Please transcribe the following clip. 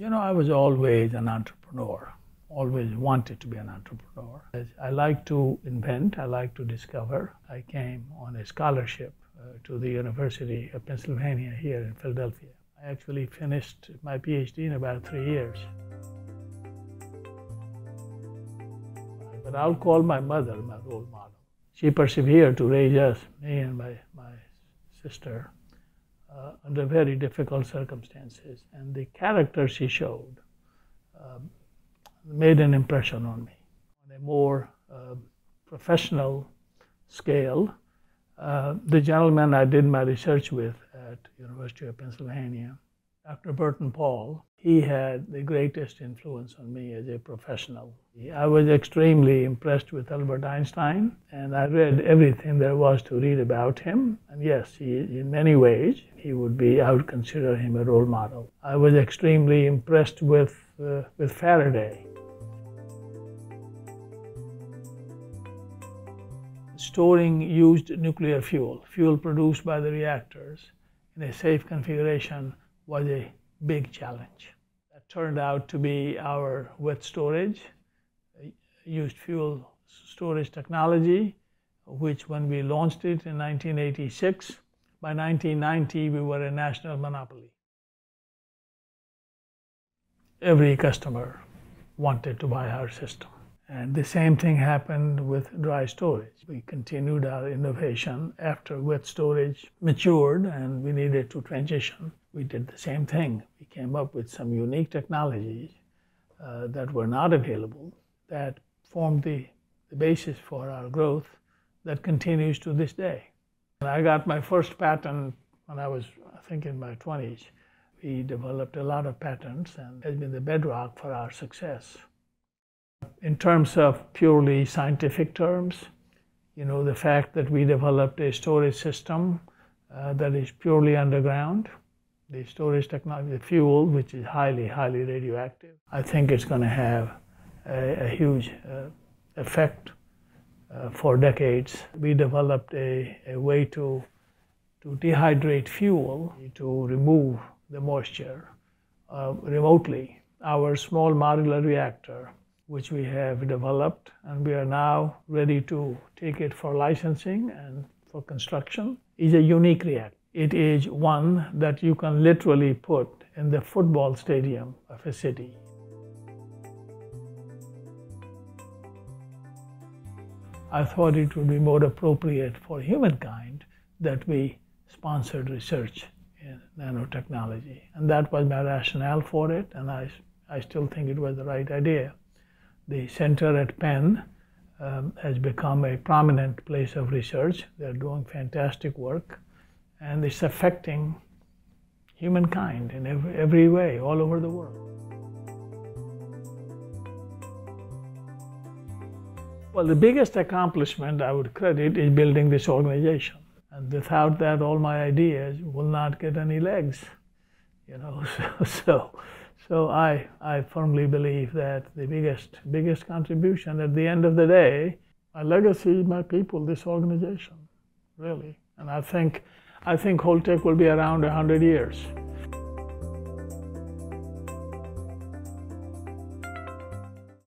I was always an entrepreneur, always wanted to be an entrepreneur. I like to invent, I like to discover. I came on a scholarship to the University of Pennsylvania here in Philadelphia. I actually finished my PhD in about 3 years. But I'll call my mother my role model. She persevered to raise us, me and my sister, under very difficult circumstances. And the character she showed made an impression on me. On a more professional scale, the gentleman I did my research with at University of Pennsylvania, Dr. Burton Paul, he had the greatest influence on me as a professional. I was extremely impressed with Albert Einstein, and I read everything there was to read about him. And yes, in many ways, I would consider him a role model. I was extremely impressed with Faraday. Storing used nuclear fuel produced by the reactors in a safe configuration was a big challenge. That turned out to be our wet storage, used fuel storage technology, which when we launched it in 1986, by 1990 we were a national monopoly. Every customer wanted to buy our system. And the same thing happened with dry storage. We continued our innovation after wet storage matured and we needed to transition. We did the same thing. We came up with some unique technologies that were not available that formed the basis for our growth that continues to this day. And I got my first patent when I was, I think, in my 20s. We developed a lot of patents and it has been the bedrock for our success. In terms of purely scientific terms, the fact that we developed a storage system that is purely underground, the storage technology, the fuel, which is highly, highly radioactive, I think it's going to have a huge effect for decades. We developed a way to dehydrate fuel, to remove the moisture remotely. Our small modular reactor, which we have developed, and we are now ready to take it for licensing and for construction, is a unique reactor. It is one that you can literally put in the football stadium of a city. I thought it would be more appropriate for humankind that we sponsored research in nanotechnology. And that was my rationale for it, and I still think it was the right idea. The center at Penn has become a prominent place of research. They're doing fantastic work, and it's affecting humankind in every way, all over the world. Well, the biggest accomplishment I would credit is building this organization. And without that, all my ideas will not get any legs, So I firmly believe that the biggest contribution at the end of the day, my legacy, my people, this organization, really. And I think Holtec will be around 100 years.